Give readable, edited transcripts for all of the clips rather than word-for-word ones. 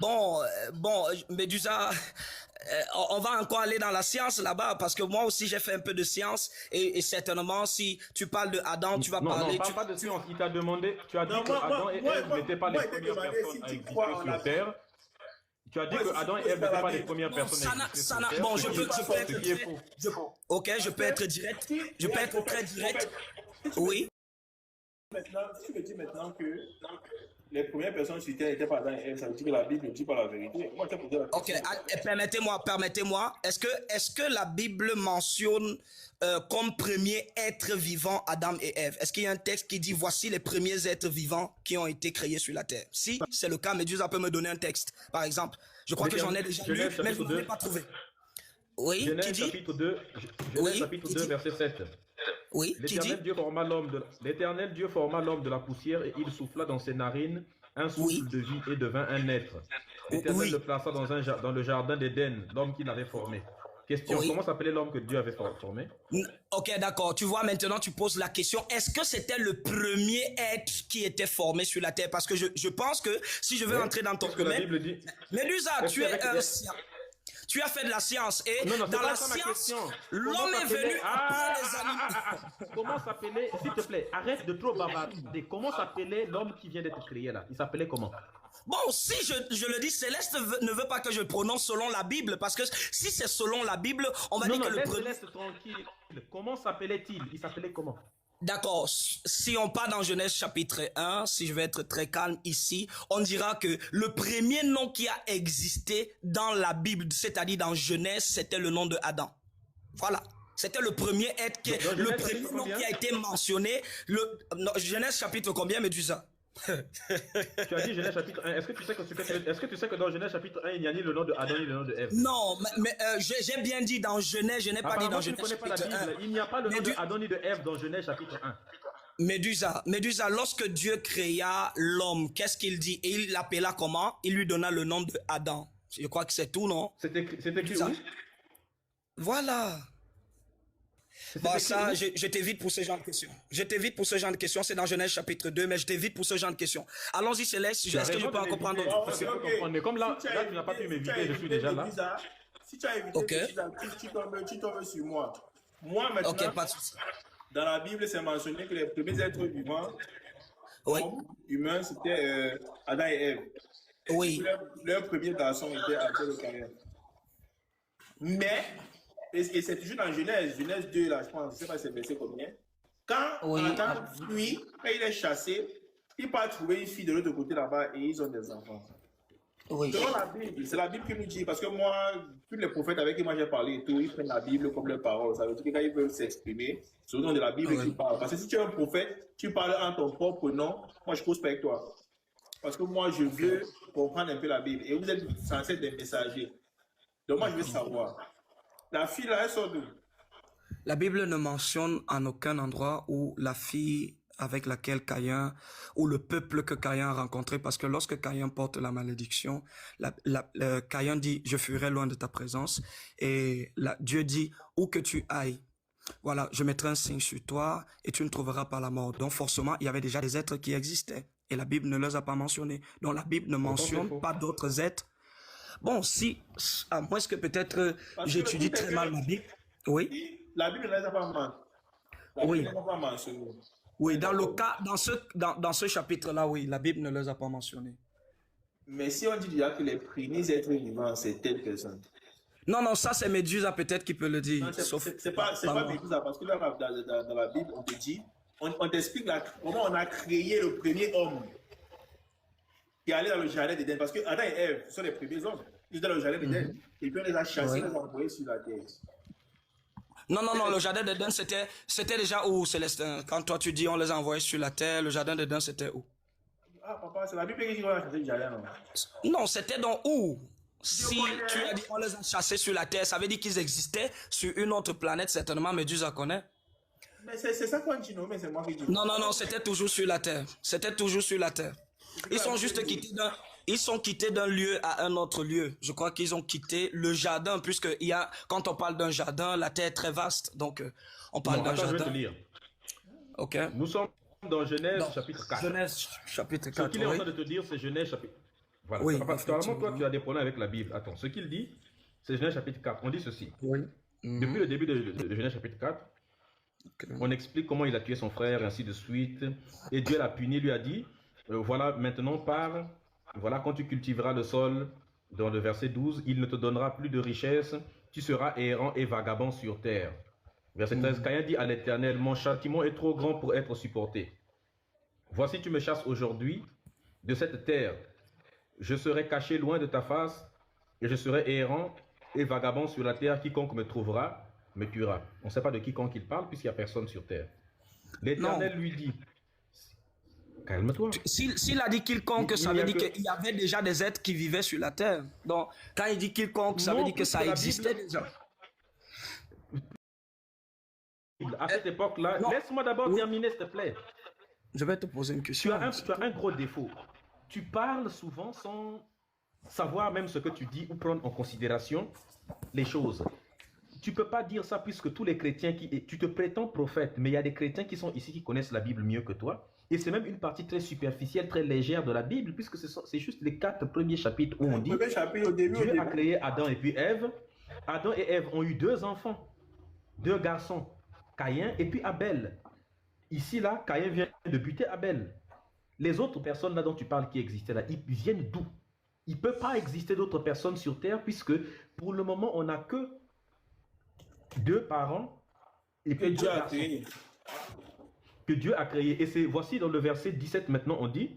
Bon, Médusa, on va encore aller dans la science là-bas parce que moi aussi j'ai fait un peu de science et certainement si tu parles de Adam, tu vas Non, non, parler. parle pas de science. Il t'a demandé, tu as dit Non, que Adam et Ève n'étaient pas les moi, il t'a premières demandé personnes si à tu exister crois en sur la... Terre. Tu as dit Ouais, que si tu Adam et crois Ève dans n'étaient la pas les Bible. premières Non, personnes à exister sur Terre. bon, Ce qui je peux ce être qui est très, faux. ok, je Parce peux que être direct, si, je peux regarde, être très direct. Oui. si tu me dis maintenant que les premières personnes sur Terre n'étaient pas Adam et Ève, ça veut dire que la Bible ne dit pas la vérité. Moi, je t'ai posé la Ok, question. permettez-moi. Est-ce que la Bible mentionne comme premier être vivant Adam et Ève? Est-ce qu'il y a un texte qui dit voici les premiers êtres vivants qui ont été créés sur la terre? Si c'est le cas, Médusa peut me donner un texte, par exemple. Je crois que j'en ai déjà lu, Genèse mais je chapitre n'en ai 2. pas trouvé. Oui, qui Genèse dit? chapitre 2, Genèse Oui, chapitre qui 2, dit? verset 7. Oui, qui dit? L'Éternel Dieu forma l'homme de la poussière et il souffla dans ses narines un Oui, souffle de vie et devint un être. L'Éternel le oui, plaça dans le jardin d'Éden, l'homme qu'il avait formé. Question, oui. comment s'appelait l'homme que Dieu avait formé? Ok, d'accord. Tu vois, maintenant, tu poses la question, est-ce que c'était le premier être qui était formé sur la terre? Parce que je pense que si je veux Oui, entrer dans ton qu'est-ce que la domaine, Bible dit? Médusa, Est-ce tu es qu'avec... tu as fait de la science et Non, non, c'est dans la pas ça ma science, question. l'homme est venu après les animaux. Comment s'appelait, s'il te plaît, arrête de trop bavarder. Comment s'appelait l'homme qui vient d'être créé là? Il s'appelait comment? Bon, si je le dis, Céleste ne veut pas que je prononce selon la Bible, parce que si c'est selon la Bible, on va Non, dire non, que le premier... laisse tranquille. Comment s'appelait-il? Il s'appelait comment? D'accord, si on part dans Genèse chapitre 1, si je vais être très calme ici, on dira que le premier nom qui a existé dans la Bible, c'est-à-dire dans Genèse, c'était le nom de Adam. Voilà. C'était le premier être, le premier nom qui a été mentionné. Genèse chapitre combien, Médusa? Tu as dit Genèse chapitre 1. Est-ce que tu sais que dans Genèse chapitre 1, il y a ni le nom de Adam ni le nom de Ève? Non, mais j'ai bien dit dans Genèse, je n'ai pas dit dans tu ne Genèse connais pas la chapitre Bible. 1. Il n'y a pas le nom de Adam ni de Ève dans Genèse chapitre 1. Médusa, lorsque Dieu créa l'homme, qu'est-ce qu'il dit? Et il l'appela comment? Il lui donna le nom de Adam. Je crois que c'est tout, non? C'est écrit où? Voilà. Bon, ça, je t'évite pour ce genre de questions. C'est dans Genèse chapitre 2, mais je t'évite pour ce genre de questions. Allons-y, Céleste. Est-ce que je peux en comprendre? Mais comme là, tu n'as pas pu m'éviter, je suis déjà là. Si tu as évité, tu tombes sur moi. Moi, maintenant, pas de souci. Dans la Bible, c'est mentionné que les premiers êtres vivants, humains, c'était Adam et Ève. Oui. Leur premier garçon était Abel et Caïn. Mais, et c'est toujours dans Genèse 2, là, je pense, je ne sais pas si c'est verset combien. Quand Adam fuit, quand il est chassé, il part trouver une fille de l'autre côté là-bas et ils ont des enfants. Oui. Selon la Bible, c'est la Bible qui nous dit, parce que moi, tous les prophètes avec qui moi j'ai parlé et tout, ils prennent la Bible comme leur parole. Ça veut dire que quand ils veulent s'exprimer, c'est au nom de la Bible qu'ils parlent. Parce que si tu es un prophète, tu parles en ton propre nom, moi je cause pas avec toi. Parce que moi je veux comprendre un peu la Bible. Et vous êtes censés être des messagers. Donc moi je veux savoir. La fille là, elle sort d'où? La Bible ne mentionne en aucun endroit où la fille avec laquelle Caïn, ou le peuple que Caïn a rencontré, parce que lorsque Caïn porte la malédiction, Caïn dit, je fuirai loin de ta présence, et Dieu dit, où que tu ailles, voilà, je mettrai un signe sur toi, et tu ne trouveras pas la mort. Donc forcément, il y avait déjà des êtres qui existaient, et la Bible ne les a pas mentionnés. Donc la Bible ne mentionne pas d'autres êtres. Bon, si, à moins que peut-être j'étudie très mal ma Bible. Oui. La Bible ne les a pas mentionnés. Oui. Oui, dans le cas, dans ce chapitre-là, oui, la Bible ne les a pas mentionnés. Mais si on dit déjà que les premiers êtres vivants, c'est telle personne. Non, ça c'est Médusa peut-être qui peut le dire. C'est pas Médusa, parce que là, dans la Bible, on te dit, on t'explique comment on a créé le premier homme qui est allé dans le jardin d'Éden. Parce que Adam et Ève sont les premiers hommes. Ils étaient dans le jardin d'Éden. Et puis on les a chassés, on les a envoyés sur la terre. Non, le jardin d'Éden, c'était déjà où, Célestin? Quand toi tu dis on les a envoyés sur la terre, le jardin d'Éden, c'était où? Ah, papa, c'est la Bible qui dit qu'on a chassé le jardin, non? Non, c'était dans où? Si tu as dit on les a chassés sur la terre, ça veut dire qu'ils existaient sur une autre planète, certainement, Médusa connaît. Mais c'est ça qu'on dit, non? Mais c'est moi qui dis. Non, c'était toujours sur la terre. C'était toujours sur la terre. Ils sont quittés d'un lieu à un autre lieu. Je crois qu'ils ont quitté le jardin, puisque quand on parle d'un jardin, la terre est très vaste. Donc, on parle d'un jardin. Je vais te lire. Ok. Nous sommes dans Genèse chapitre 4. Genèse chapitre 4. Ce qu'il est en train de te dire, c'est Genèse chapitre. Voilà. Oui, Apparemment, toi, tu effectivement. as des problèmes avec la Bible. Attends, ce qu'il dit, c'est Genèse chapitre 4. On dit ceci. Oui. Depuis Mhm. le début de Genèse chapitre 4, Ok. on explique comment il a tué son frère, et ainsi de suite. Et Dieu l'a puni, lui a dit, voilà, maintenant pars, voilà, quand tu cultiveras le sol, dans le verset 12, il ne te donnera plus de richesse, tu seras errant et vagabond sur terre. Verset 13, Mhm. Caïn dit à l'Éternel, mon châtiment est trop grand pour être supporté. Voici, tu me chasses aujourd'hui de cette terre. Je serai caché loin de ta face, et je serai errant et vagabond sur la terre. Quiconque me trouvera me tuera. On ne sait pas de quiconque il parle, puisqu'il n'y a personne sur terre. Non. L'Éternel lui dit, calme-toi. S'il a dit quiconque, Il ça n'y veut a dire que... qu'il y avait déjà des êtres qui vivaient sur la terre. Donc, quand il dit quiconque, ça veut Non, dire que puisque ça la existait Bible, déjà. à Euh, cette époque-là, non. laisse-moi d'abord Oui. terminer, s'il te plaît. Je vais te poser une Tu as question. tu as un gros défaut. Tu parles souvent sans savoir même ce que tu dis ou prendre en considération les choses. Tu ne peux pas dire ça puisque tous les chrétiens tu te prétends prophète, mais il y a des chrétiens qui sont ici qui connaissent la Bible mieux que toi. Et c'est même une partie très superficielle, très légère de la Bible, puisque c'est juste les 4 premiers chapitres où on Le dit premier chapitre, au début, Dieu a créé Adam et puis Ève. Adam et Ève ont eu 2 enfants, 2 garçons, Caïn et puis Abel. Ici, là, Caïn vient de buter Abel. Les autres personnes là dont tu parles qui existaient là, ils viennent d'où? Il ne peut pas exister d'autres personnes sur Terre puisque pour le moment, on n'a que 2 parents et que puis 2 Dieu a garçons créé. que Dieu a créés. Et voici dans le verset 17 maintenant, on dit,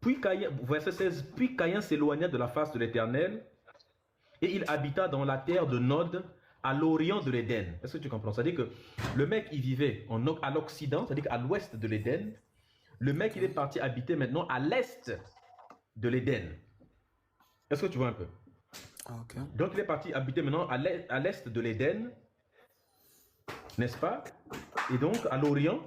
puis Caïn, verset 16, puis Caïn s'éloigna de la face de l'Éternel et il habita dans la terre de Nod à l'orient de l'Éden. Est-ce que tu comprends? C'est-à-dire que le mec, il vivait à l'Occident, c'est-à-dire qu'à l'ouest de l'Éden. Le mec, il est parti habiter maintenant à l'est de l'Éden. Est-ce que tu vois un peu? Ok. Donc, il est parti habiter maintenant à l'est de l'Éden, n'est-ce pas? Et donc, à l'Orient,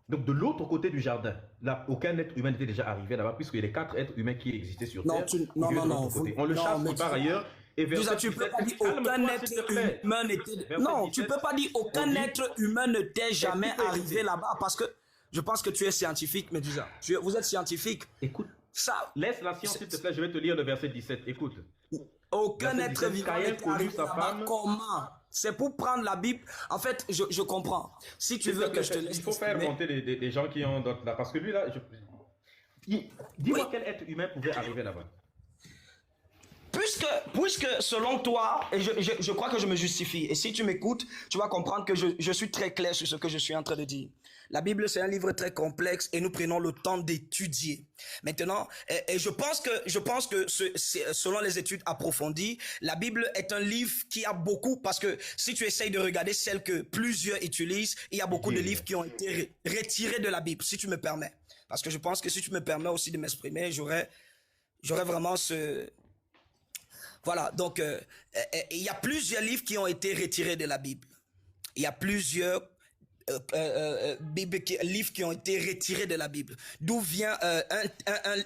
donc de l'autre côté du jardin. Là, aucun être humain n'était déjà arrivé là-bas, puisqu'il y a les 4 êtres humains qui existaient sur Non, Terre. non, non, non. On le chasse mais par ailleurs. Et verset tu ne peux 17, pas dire aucun calme-toi, s'il te être plaît. humain n'était. Verset Non, tu 17, peux pas dire on aucun dit, être humain ne t'est jamais est-ce que tu peux arrivé écouter? là-bas parce que je pense que tu es scientifique, Médusa. Vous êtes scientifique. Écoute, Ça, laisse la science, s'il te plaît, je vais te lire le verset 17. Écoute. aucun Verset être 17, vivant Caïn n'est connut arrivé sa là-bas. femme. Comment? C'est pour prendre la Bible. En fait, je comprends. Si tu veux que je te laisse. Il faut faire monter des gens qui ont d'autres là. Parce que lui, là, dis-moi Oui. quel être humain pouvait arriver là-bas. Puisque selon toi, et je crois que je me justifie, et si tu m'écoutes, tu vas comprendre que je suis très clair sur ce que je suis en train de dire. La Bible, c'est un livre très complexe et nous prenons le temps d'étudier. Maintenant, et je pense que selon les études approfondies, la Bible est un livre qui a beaucoup, parce que si tu essayes de regarder celles que plusieurs utilisent, il y a beaucoup de livres qui ont été retirés de la Bible, si tu me permets. Parce que je pense que si tu me permets aussi de m'exprimer, j'aurais vraiment ce... Voilà, donc il y a plusieurs livres qui ont été retirés de la Bible. Il y a plusieurs livres qui ont été retirés de la Bible. D'où vient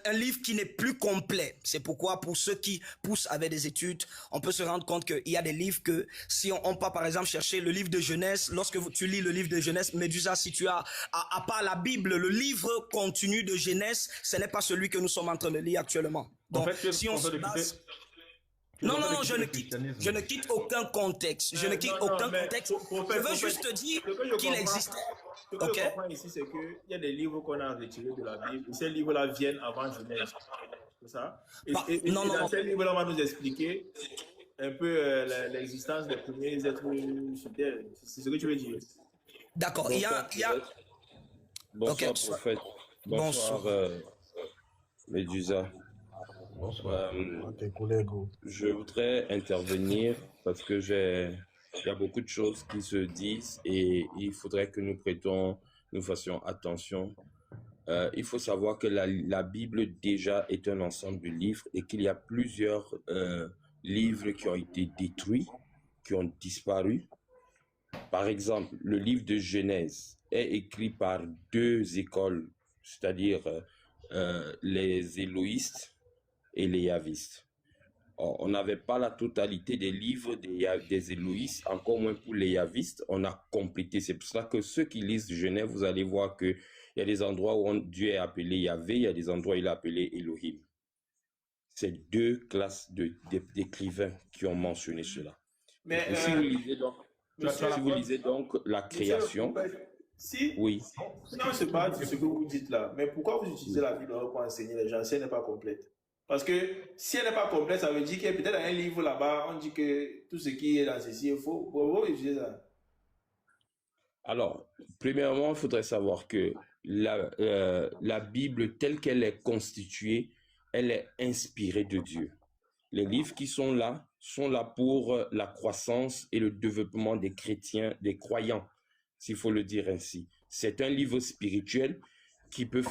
un livre qui n'est plus complet. C'est pourquoi pour ceux qui poussent avec des études, on peut se rendre compte qu'il y a des livres que si on peut par exemple chercher le livre de Genèse, lorsque tu lis le livre de Genèse, Médusa, si tu as à part la Bible, le livre continu de Genèse, ce n'est pas celui que nous sommes en train de lire actuellement. Donc En fait, si on se base... Non, je ne quitte aucun contexte. Je ne quitte aucun contexte. Je veux juste te dire qu'il existait. Ce que je comprends ici, c'est qu'il y a des livres qu'on a retirés de la Bible. Et ces livres-là viennent avant Genèse. C'est ça? Et dans ces livres-là, on va nous expliquer un peu l'existence des premiers êtres sur Terre. C'est ce que tu veux dire? D'accord. Il y a... Bonsoir, prophète. Bonsoir, Médusa. Bonsoir. Je voudrais intervenir parce que il y a beaucoup de choses qui se disent et il faudrait que nous fassions attention. Il faut savoir que la Bible déjà est un ensemble de livres et qu'il y a plusieurs livres qui ont été détruits, qui ont disparu. Par exemple, le livre de Genèse est écrit par 2 écoles, c'est-à-dire les éloïstes et les yavistes. On n'avait pas la totalité des livres des éloïstes, encore moins pour les yavistes. On a complété. C'est pour ça que ceux qui lisent Genèse, vous allez voir qu'il y a des endroits où Dieu est appelé Yahvé, il y a des endroits où il est appelé Elohim. c'est deux classes d'écrivains qui ont mentionné cela. Mais Si vous lisez donc, monsieur, si vous lisez donc la création, si oui. on se base sur ce que vous dites là, mais pourquoi vous utilisez la Bible pour enseigner les gens si elle n'est pas complète? Parce que si elle n'est pas complète, ça veut dire qu'il y a peut-être un livre là-bas, on dit que tout ce qui est dans ceci est faux. Pourquoi vous utilisez ça? Alors, premièrement, il faudrait savoir que la Bible telle qu'elle est constituée, elle est inspirée de Dieu. Les livres qui sont là pour la croissance et le développement des chrétiens, des croyants, s'il faut le dire ainsi. C'est un livre spirituel qui peut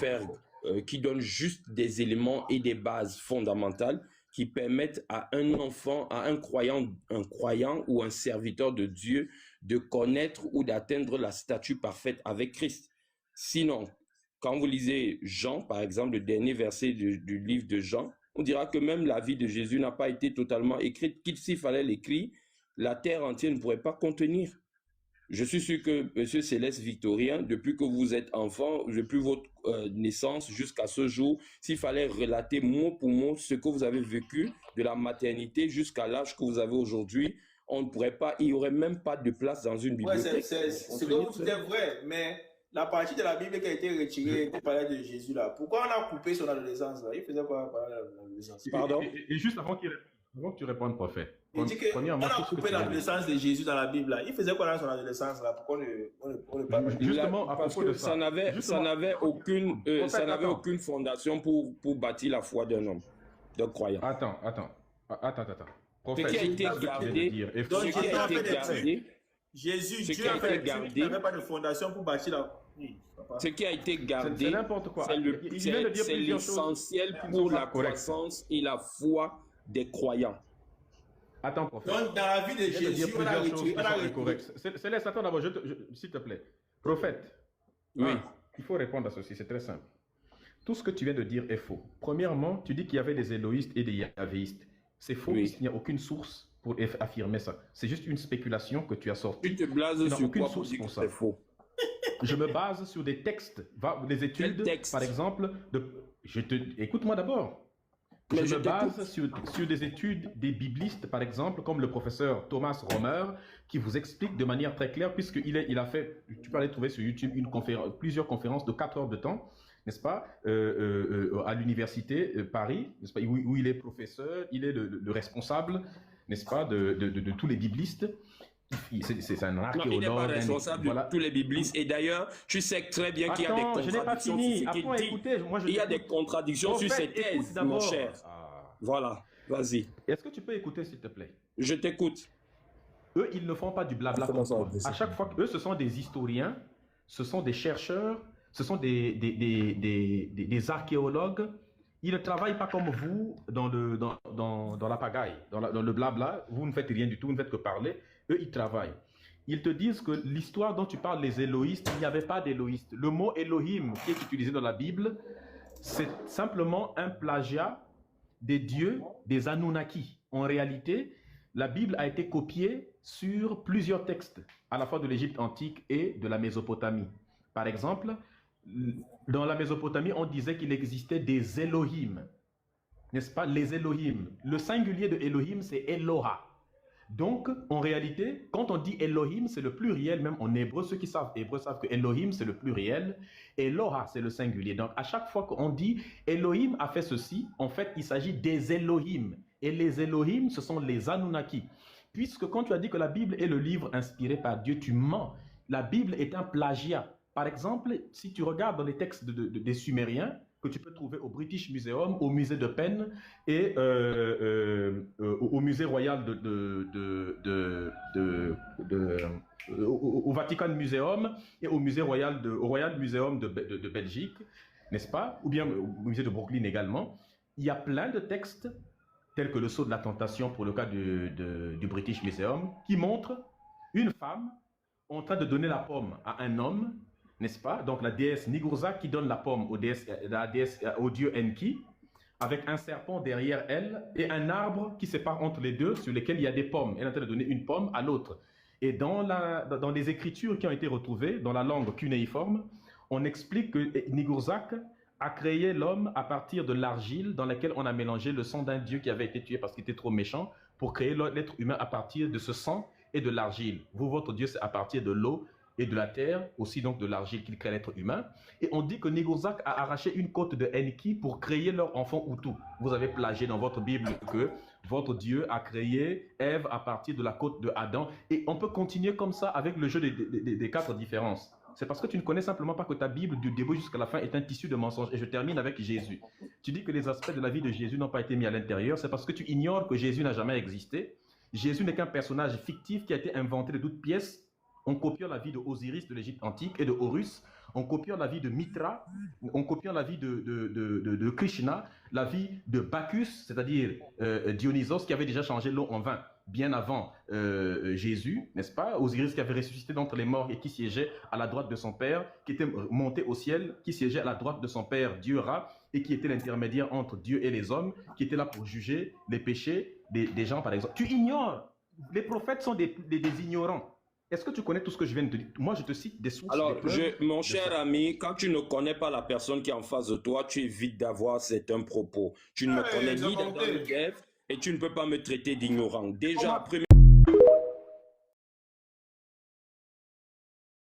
qui donne juste des éléments et des bases fondamentales qui permettent à un enfant, à un croyant ou un serviteur de Dieu de connaître ou d'atteindre la statue parfaite avec Christ. Sinon, quand vous lisez Jean, par exemple, le dernier verset du livre de Jean, on dira que même la vie de Jésus n'a pas été totalement écrite, qu'il s'il fallait l'écrire, la terre entière ne pourrait pas contenir. Je suis sûr que M. Céleste Victorien, depuis que vous êtes enfant, depuis votre naissance jusqu'à ce jour, s'il fallait relater mot pour mot ce que vous avez vécu de la maternité jusqu'à l'âge que vous avez aujourd'hui, on ne pourrait pas, il n'y aurait même pas de place dans une bibliothèque. Ouais, ce que vous dites est vrai, mais la partie de la Bible qui a été retirée qui parlait de Jésus là, pourquoi on a coupé son adolescence là? Il faisait quoi pendant l'adolescence? Pardon? Et juste avant que tu répondes, prophète. Il dit qu'on a coupé l'adolescence de Jésus dans la Bible là. Il faisait quoi dans son adolescence là? Pourquoi on ne parle pas? Justement, à propos de ça n'avait aucune fondation pour bâtir la foi d'un homme, d'un croyant. Attends. Prophète, ce qui a été gardé, Jésus, Dieu a fait gardé, il n'avait pas de fondation pour bâtir la... Oui, ce qui a été gardé, c'est n'importe quoi. C'est l'essentiel pour la croissance et la foi des croyants. Attends, prophète. Donc, dans la vie de Jésus, on a retiré. Céleste, attends d'abord, s'il te plaît. Prophète, oui. Il faut répondre à ceci, c'est très simple. Tout ce que tu viens de dire est faux. Premièrement, tu dis qu'il y avait des éloïstes et des yavéistes. C'est faux, oui. Il n'y a aucune source pour affirmer ça. C'est juste une spéculation que tu as sortie. Tu te bases sur aucune quoi source pour ça. C'est faux. Je me base sur des textes, des études, par exemple. Écoute-moi d'abord. Je me base sur des études des biblistes, par exemple, comme le professeur Thomas Romer, qui vous explique de manière très claire, puisqu'il a fait, tu peux aller trouver sur YouTube plusieurs conférences de 4 heures de temps, n'est-ce pas, à l'université Paris, n'est-ce pas, où il est professeur, il est le responsable, n'est-ce pas, de tous les biblistes. C'est un archéologue. Non, il n'est pas responsable de tous les biblistes. Et d'ailleurs, tu sais très bien qu'il y a des contradictions sur ce qu'il dit. Il y a des contradictions sur ses thèses, mon cher. Voilà, vas-y. Est-ce que tu peux écouter, s'il te plaît? Je t'écoute. Eux, ils ne font pas du blabla comme toi. À chaque fois, eux, ce sont des historiens, ce sont des chercheurs, ce sont des archéologues. Ils ne travaillent pas comme vous dans la pagaille, dans le blabla. Vous ne faites rien du tout, vous ne faites que parler. Eux, ils travaillent. Ils te disent que l'histoire dont tu parles, les Éloïstes, il n'y avait pas d'Éloïstes. Le mot Elohim qui est utilisé dans la Bible, c'est simplement un plagiat des dieux des Anunnaki. En réalité, la Bible a été copiée sur plusieurs textes, à la fois de l'Égypte antique et de la Mésopotamie. Par exemple, dans la Mésopotamie, on disait qu'il existait des Elohim, n'est-ce pas? Les Elohim. Le singulier de Elohim, c'est Eloha. Donc, en réalité, quand on dit Elohim, c'est le pluriel, même en hébreu. Ceux qui savent hébreu savent que Elohim, c'est le pluriel. Eloha, c'est le singulier. Donc, à chaque fois qu'on dit Elohim a fait ceci, en fait, il s'agit des Elohim. Et les Elohim, ce sont les Anunnaki. Puisque quand tu as dit que la Bible est le livre inspiré par Dieu, tu mens. La Bible est un plagiat. Par exemple, si tu regardes dans les textes des Sumériens, que tu peux trouver au British Museum, au musée de Penn et au musée royal au Vatican Museum et au Royal Museum de Belgique, n'est-ce pas? Ou bien au musée de Brooklyn également. Il y a plein de textes, tels que le sceau de la tentation pour le cas du British Museum, qui montrent une femme en train de donner la pomme à un homme, n'est-ce pas? Donc la déesse Nigurza qui donne la pomme au dieu Enki, avec un serpent derrière elle et un arbre qui sépare entre les deux sur lesquels il y a des pommes. Elle est en train de donner une pomme à l'autre. Et dans les écritures qui ont été retrouvées, dans la langue cunéiforme, on explique que Nigurzak a créé l'homme à partir de l'argile dans laquelle on a mélangé le sang d'un dieu qui avait été tué parce qu'il était trop méchant pour créer l'être humain à partir de ce sang et de l'argile. Vous, votre Dieu, c'est à partir de l'eau et de la terre, aussi donc de l'argile qu'il crée l'être humain. Et on dit que Négozak a arraché une côte de Enki pour créer leur enfant Hutu. Vous avez plagié dans votre Bible que votre Dieu a créé Ève à partir de la côte de Adam. Et on peut continuer comme ça avec le jeu des 4 différences. C'est parce que tu ne connais simplement pas que ta Bible, du début jusqu'à la fin, est un tissu de mensonges. Et je termine avec Jésus. Tu dis que les aspects de la vie de Jésus n'ont pas été mis à l'intérieur. C'est parce que tu ignores que Jésus n'a jamais existé. Jésus n'est qu'un personnage fictif qui a été inventé de toutes pièces. On copiant la vie de Osiris de l'Égypte antique et de Horus. On copiant la vie de Mitra. On copiant la vie de Krishna. La vie de Bacchus, c'est-à-dire Dionysos, qui avait déjà changé l'eau en vin bien avant Jésus, n'est-ce pas? Osiris qui avait ressuscité d'entre les morts et qui siégeait à la droite de son père, qui était monté au ciel, qui siégeait à la droite de son père, Dieu Ra, et qui était l'intermédiaire entre Dieu et les hommes, qui était là pour juger les péchés des gens, par exemple. Tu ignores. Les prophètes sont des ignorants. Est-ce que tu connais tout ce que je viens de te dire? Moi, je te cite des sources. Alors, mon cher ami, quand tu ne connais pas la personne qui est en face de toi, tu évites d'avoir certains propos. Tu ne me connais ni d'Adam ni d'Ève et tu ne peux pas me traiter d'ignorant. Déjà, première